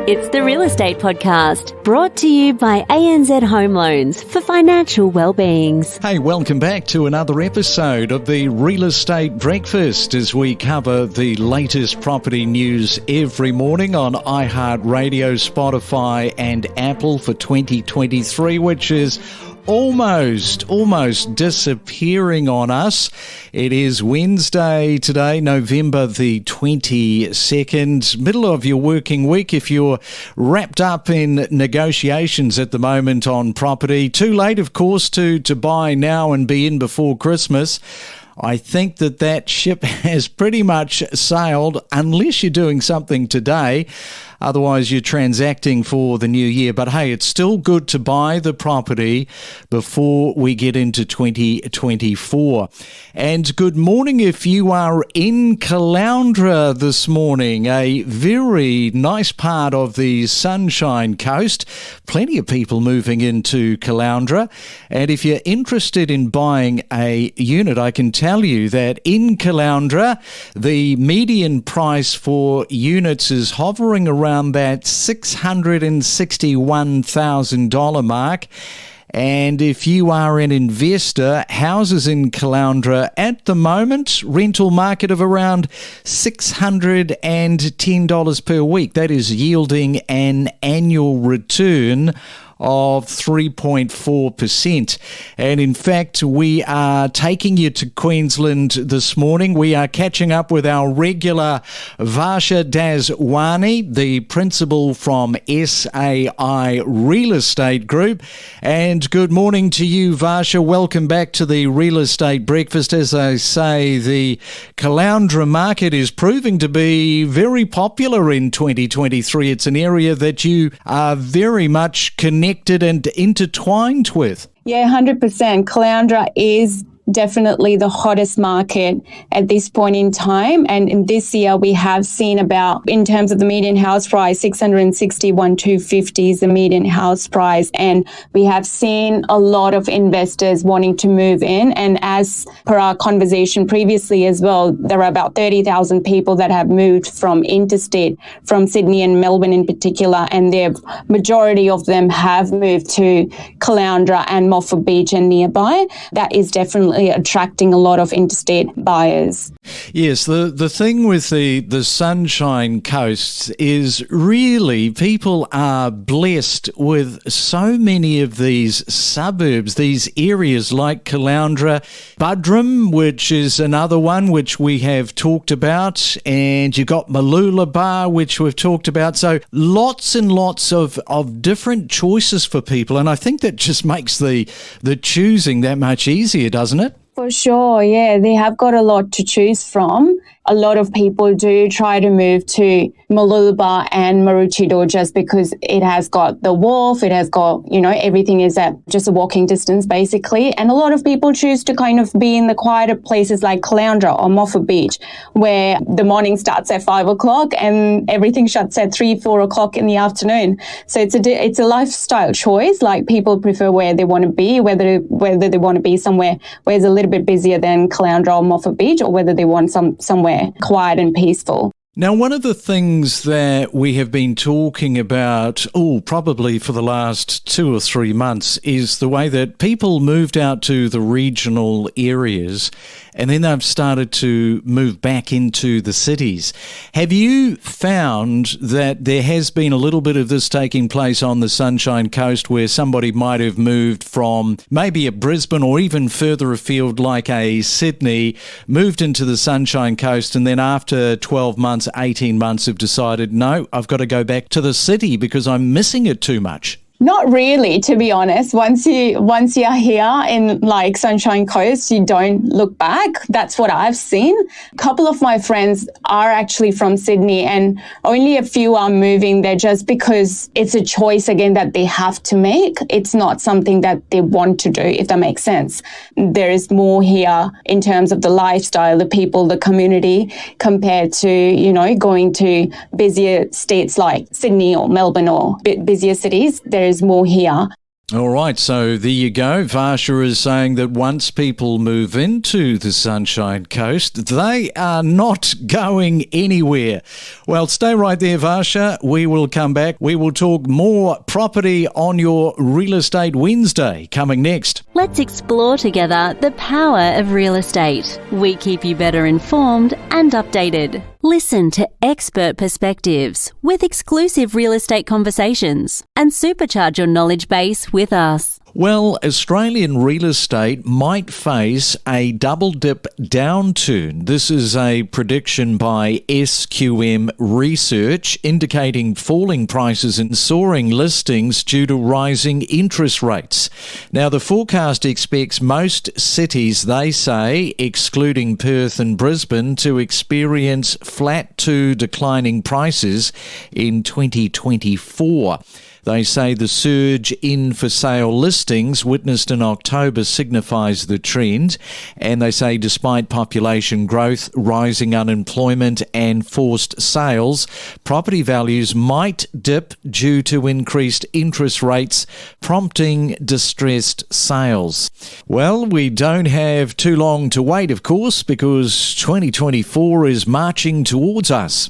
It's the Real Estate Podcast, brought to you by ANZ Home Loans for financial well-beings. Hey, welcome back to another episode of the Real Estate Breakfast as we cover the latest property news every morning on iHeartRadio, Spotify and Apple for 2023, which is almost disappearing on us. It is Wednesday today, November the 22nd, middle of your working week if you're wrapped up in negotiations at the moment on property. Too late, of course, to buy now and be in before Christmas. I think that ship has pretty much sailed unless you're doing something today. Otherwise, you're transacting for the new year. But hey, it's still good to buy the property before we get into 2024. And good morning if you are in Caloundra this morning, a very nice part of the Sunshine Coast. Plenty of people moving into Caloundra. And if you're interested in buying a unit, I can tell you that in Caloundra, the median price for units is hovering around that $661,000 mark. And if you are an investor, houses in Caloundra at the moment, rental market of around $610 per week. That is yielding an annual return of 3.4%. And in fact, we are taking you to Queensland this morning. We are catching up with our regular Varsha Daswani, the principal from SAI Real Estate Group. And good morning to you, Varsha. Welcome back to the Real Estate Breakfast. As I say, the Caloundra market is proving to be very popular in 2023. It's an area that you are very much connected and intertwined with. Yeah, 100%. Caloundra is definitely the hottest market at this point in time. And in this year, we have seen about, in terms of the median house price, 661,250 is the median house price. And we have seen a lot of investors wanting to move in. And as per our conversation previously as well, there are about 30,000 people that have moved from interstate, from Sydney and Melbourne in particular. And the majority of them have moved to Caloundra and Moffat Beach and nearby. That is definitely attracting a lot of interstate buyers. Yes, the thing with the Sunshine Coast is really people are blessed with so many of these suburbs, these areas like Caloundra, Budrum, which is another one which we have talked about, and you've got Mooloolaba, which we've talked about. So lots and lots of different choices for people, and I think that just makes the choosing that much easier, doesn't it? For sure, yeah. They have got a lot to choose from. A lot of people do try to move to Mooloolaba and Maroochydore just because it has got the wharf, it has got, everything is at just a walking distance basically. And a lot of people choose to kind of be in the quieter places like Caloundra or Moffat Beach, where the morning starts at 5 o'clock and everything shuts at 3-4 o'clock in the afternoon. So it's a lifestyle choice. Like, people prefer where they want to be, whether they want to be somewhere where it's a little bit busier than Caloundra or Moffat Beach, or whether they want somewhere quiet and peaceful. Now, one of the things that we have been talking about, probably for the last 2 or 3 months, is the way that people moved out to the regional areas and then they've started to move back into the cities. Have you found that there has been a little bit of this taking place on the Sunshine Coast, where somebody might have moved from maybe a Brisbane or even further afield like a Sydney, moved into the Sunshine Coast, and then after 12 months, 18 months have decided, no, I've got to go back to the city because I'm missing it too much? Not really, to be honest. Once you're here in like Sunshine Coast, you don't look back. That's what I've seen. A couple of my friends are actually from Sydney, and only a few are moving there just because it's a choice, again, that they have to make. It's not something that they want to do, if that makes sense. There is more here in terms of the lifestyle, the people, the community, compared to, going to busier states like Sydney or Melbourne or busier cities. There is more here. All right, so there you go. Varsha is saying that once people move into the Sunshine Coast, they are not going anywhere. Well, stay right there, Varsha. We will come back. We will talk more property on your Real Estate Wednesday coming next. Let's explore together the power of real estate. We keep you better informed and updated. Listen to expert perspectives with exclusive real estate conversations and supercharge your knowledge base with us. Well, Australian real estate might face a double-dip downturn. This is a prediction by SQM Research indicating falling prices and soaring listings due to rising interest rates. Now, the forecast expects most cities, they say, excluding Perth and Brisbane, to experience flat to declining prices in 2024. They say the surge in for sale listings witnessed in October signifies the trend, and they say despite population growth, rising unemployment and forced sales, property values might dip due to increased interest rates, prompting distressed sales. Well, we don't have too long to wait, of course, because 2024 is marching towards us.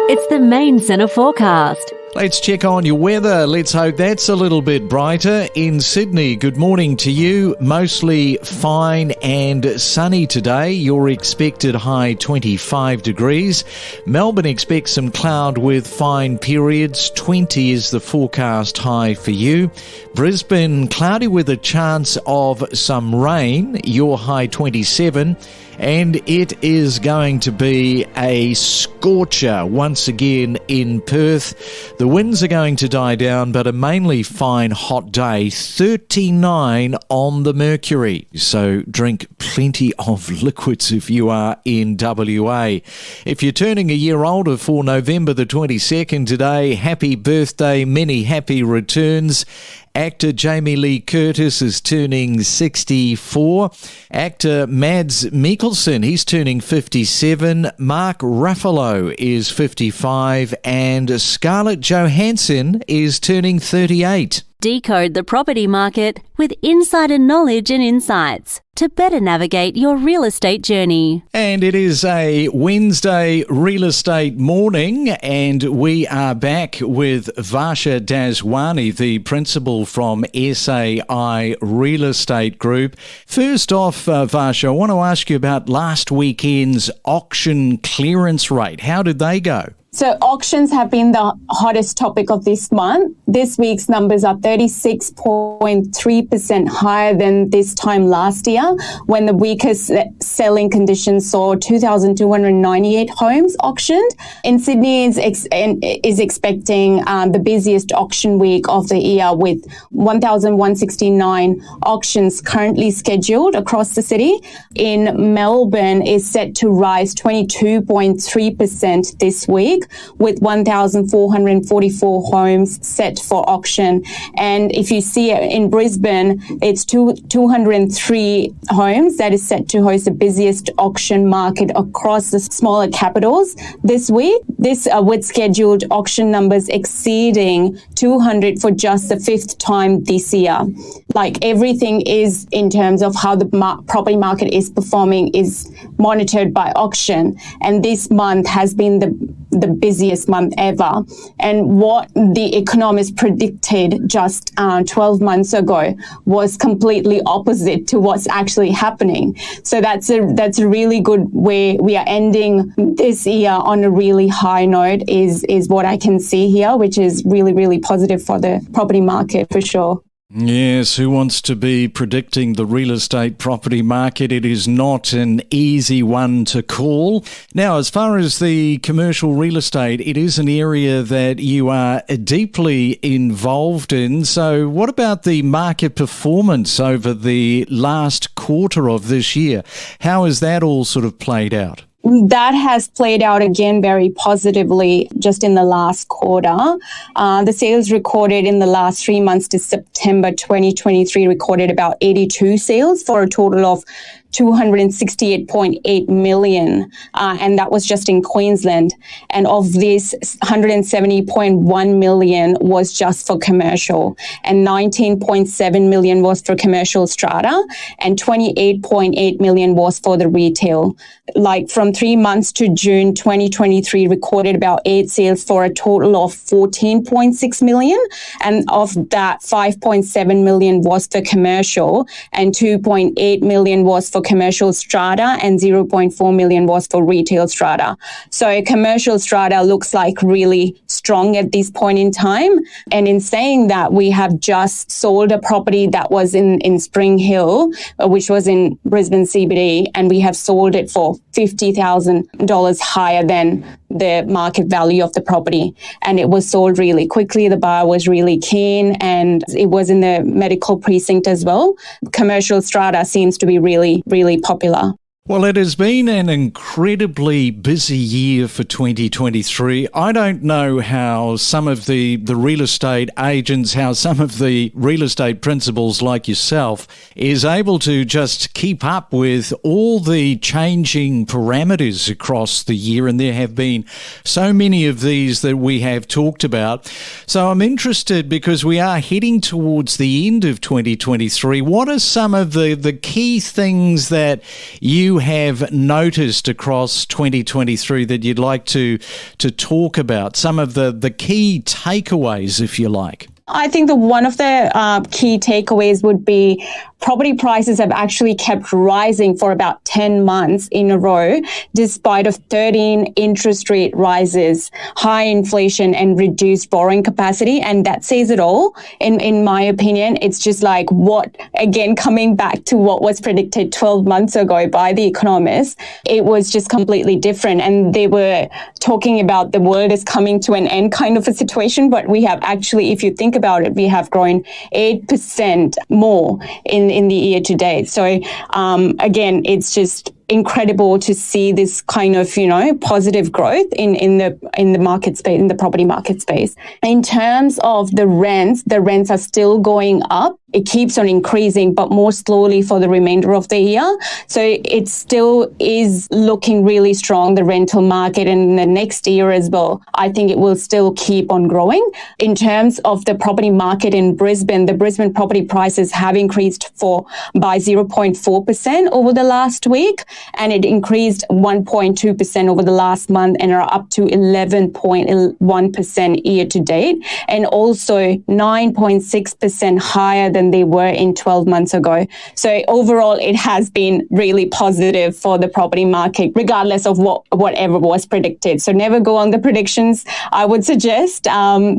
It's the Main Centre forecast. Let's check on your weather. Let's hope that's a little bit brighter. In Sydney, good morning to you. Mostly fine and sunny today. Your expected high 25 degrees. Melbourne expects some cloud with fine periods. 20 is the forecast high for you. Brisbane, cloudy with a chance of some rain. Your high 27. And it is going to be a scorcher once again in Perth. The winds are going to die down, but a mainly fine hot day, 39 on the mercury. So drink plenty of liquids if you are in WA. If you're turning a year older for November the 22nd today, happy birthday, many happy returns. Actor Jamie Lee Curtis is turning 64. Actor Mads Mikkelsen, he's turning 57. Mark Ruffalo is 55. And Scarlett Johansson is turning 38. Decode the property market with insider knowledge and insights to better navigate your real estate journey. And it is a Wednesday real estate morning, and we are back with Varsha Daswani, the principal from SAI Real Estate Group. First off, Varsha, I want to ask you about last weekend's auction clearance rate. How did they go? So auctions have been the hottest topic of this month. This week's numbers are 36.3% higher than this time last year, when the weakest selling conditions saw 2,298 homes auctioned. In Sydney is expecting the busiest auction week of the year, with 1,169 auctions currently scheduled across the city. In Melbourne is set to rise 22.3% this week, with 1,444 homes set for auction. And if you see it in Brisbane, it's 203 homes that is set to host the busiest auction market across the smaller capitals this week. This with scheduled auction numbers exceeding 200 for just the fifth time this year. Like, everything is, in terms of how the property market is performing, is monitored by auction. And this month has been the busiest month ever. And what the economists predicted just 12 months ago was completely opposite to what's actually happening. So that's a really good way we are ending this year on a really high note is what I can see here, which is really, really positive for the property market for sure. Yes, who wants to be predicting the real estate property market? It is not an easy one to call. Now, as far as the commercial real estate, it is an area that you are deeply involved in. So what about the market performance over the last quarter of this year? How has that all sort of played out? That has played out again very positively just in the last quarter. The sales recorded in the last 3 months to September 2023 recorded about 82 sales for a total of 268.8 million, and that was just in Queensland. And of this, 170.1 million was just for commercial, and 19.7 million was for commercial strata, and 28.8 million was for the retail. Like from 3 months to June 2023, recorded about 8 sales for a total of 14.6 million. And of that, 5.7 million was for commercial, and 2.8 million was for commercial strata, and 0.4 million was for retail strata. So commercial strata looks like really strong at this point in time. And in saying that, we have just sold a property that was in Spring Hill, which was in Brisbane CBD, and we have sold it for $50,000 higher than the market value of the property. And it was sold really quickly. The buyer was really keen, and it was in the medical precinct as well. Commercial strata seems to be really, really popular. Well, it has been an incredibly busy year for 2023. I don't know how some of the real estate agents, how some of the real estate principals like yourself is able to just keep up with all the changing parameters across the year. And there have been so many of these that we have talked about. So I'm interested, because we are heading towards the end of 2023. What are some of the key things that you have noticed across 2023 that you'd like to talk about? Some of the key takeaways, if you like. I think one of the key takeaways would be property prices have actually kept rising for about 10 months in a row, despite of 13 interest rate rises, high inflation, and reduced borrowing capacity. And that says it all. In my opinion, it's just like coming back to what was predicted 12 months ago by the economists, it was just completely different. And they were talking about the world is coming to an end kind of a situation. But we have actually, if you think about it, we have grown 8% more in the year to date. So again, it's just incredible to see this kind of, positive growth in the market space, in the property market space. In terms of the rents are still going up. It keeps on increasing, but more slowly for the remainder of the year. So it still is looking really strong, the rental market, and in the next year as well, I think it will still keep on growing. In terms of the property market in Brisbane, the Brisbane property prices have increased by 0.4% over the last week, and it increased 1.2% over the last month and are up to 11.1% year to date, and also 9.6% higher than they were in 12 months ago. So overall, it has been really positive for the property market, regardless of whatever was predicted. So never go on the predictions. I would suggest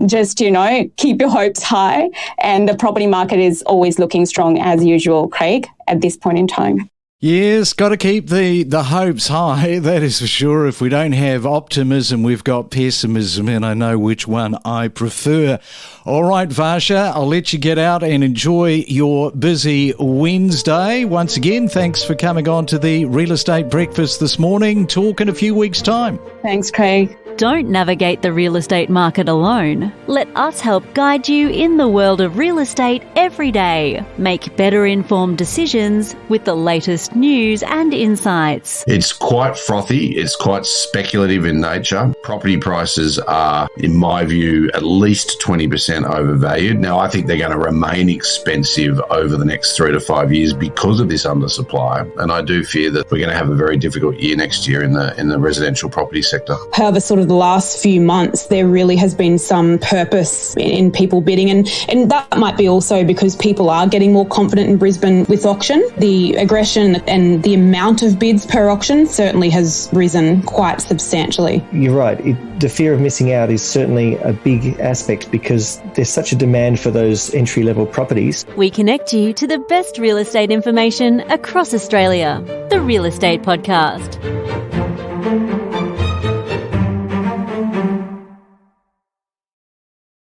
just, keep your hopes high, and the property market is always looking strong as usual, Craig, at this point in time. Yes, got to keep the hopes high, that is for sure. If we don't have optimism, we've got pessimism, and I know which one I prefer. All right, Varsha, I'll let you get out and enjoy your busy Wednesday. Once again, thanks for coming on to the Real Estate Breakfast this morning. Talk in a few weeks' time. Thanks, Craig. Don't navigate the real estate market alone. Let us help guide you in the world of real estate every day. Make better informed decisions with the latest news and insights. It's quite frothy. It's quite speculative in nature. Property prices are, in my view, at least 20% overvalued. Now, I think they're going to remain expensive over the next 3 to 5 years because of this undersupply. And I do fear that we're going to have a very difficult year next year in the residential property sector. However, sort of the last few months, there really has been some purpose in people bidding. And that might be also because people are getting more confident in Brisbane with auction. The aggression and the amount of bids per auction certainly has risen quite substantially. You're right. The fear of missing out is certainly a big aspect because there's such a demand for those entry-level properties. We connect you to the best real estate information across Australia. The Real Estate Podcast.